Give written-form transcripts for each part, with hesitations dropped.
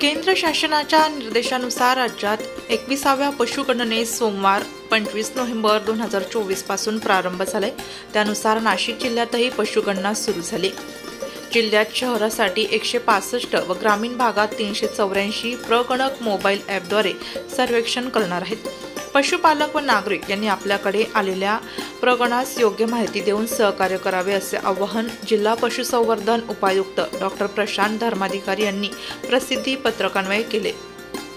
केंद्र शासनाच्या निर्देशानुसार राज्यात 21व्या पशुगणनेस सोमवार 25 नोव्हेंबर 2024 पासून प्रारंभ झालाय। त्यानुसार नाशिक जिल्ह्यातही पशुगणना सुरू झाली। जिल्ह्यात शहरासाठी 165 व ग्रामीण भागात 384 प्रगणक मोबाईल ॲपद्वारे सर्वेक्षण करणार आहेत। पशुपालक व नागरिक यांनी आपल्याकडे आलेल्या प्रगणास योग्य माहिती देऊन सहकार्य करावे असे आवाहन जिल्हा पशुसंवर्धन उपायुक्त डॉक्टर प्रशांत धर्माधिकारी यांनी प्रसिद्धी पत्रकान्वये केले।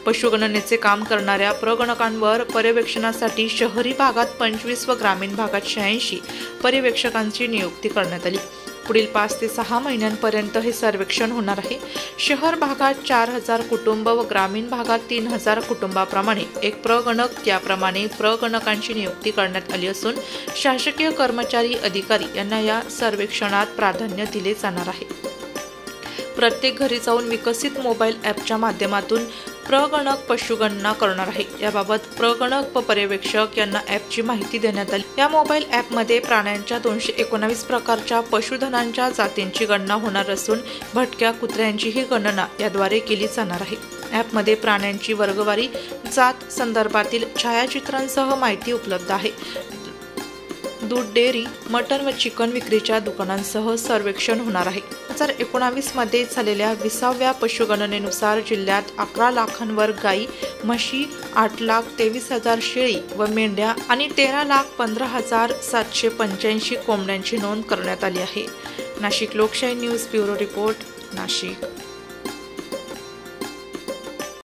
पशुगणनेचे काम करणाऱ्या प्रगणकांवर पर्यवेक्षणासाठी शहरी भागात 25 व ग्रामीण भागात 86 पर्यवेक्षकांची नियुक्ती करण्यात आली। पुढील 5 ते 6 महिन्यांपर्यंत हे सर्वेक्षण होणार आहे। शहर भागात 4000 कुटुंब व ग्रामीण भागात 3000 कुटुंबाप्रमाणे एक प्रगणक, याप्रमाणे प्रगणकांची नियुक्ती करण्यात आली असून शासकीय कर्मचारी अधिकारी यांना या सर्वेक्षणात प्राधान्य दिले जाणार आहे। प्रत्येक घरी जाऊन विकसित मोबाईल ॲपच्या माध्यमातून प्रगणक पशुगणना करणार आहे। याबाबत प्रगणक व पर्यवेक्षक यांना ॲपची माहिती देण्यात आली। या मोबाईल ॲपमध्ये प्राण्यांच्या 219 प्रकारच्या पशुधनांच्या जातींची गणना होणार असून भटक्या कुत्र्यांचीही गणना याद्वारे केली जाणार आहे। ॲपमध्ये प्राण्यांची वर्गवारी, जात संदर्भातील छायाचित्रांसह माहिती उपलब्ध आहे। दूध डेअरी, मटण व चिकन विक्रीच्या दुकानांसह सर्वेक्षण होणार आहे। 2019 मध्ये झालेल्या 20व्या पशुगणनेनुसार जिल्ह्यात 11 लाखांवर गायी, म्हशी, 8,23,000 शेळी व मेंढ्या आणि 13,15,785 कोंबड्यांची नोंद करण्यात आली आहे। नाशिक लोकशाही न्यूज ब्युरो रिपोर्ट, नाशिक।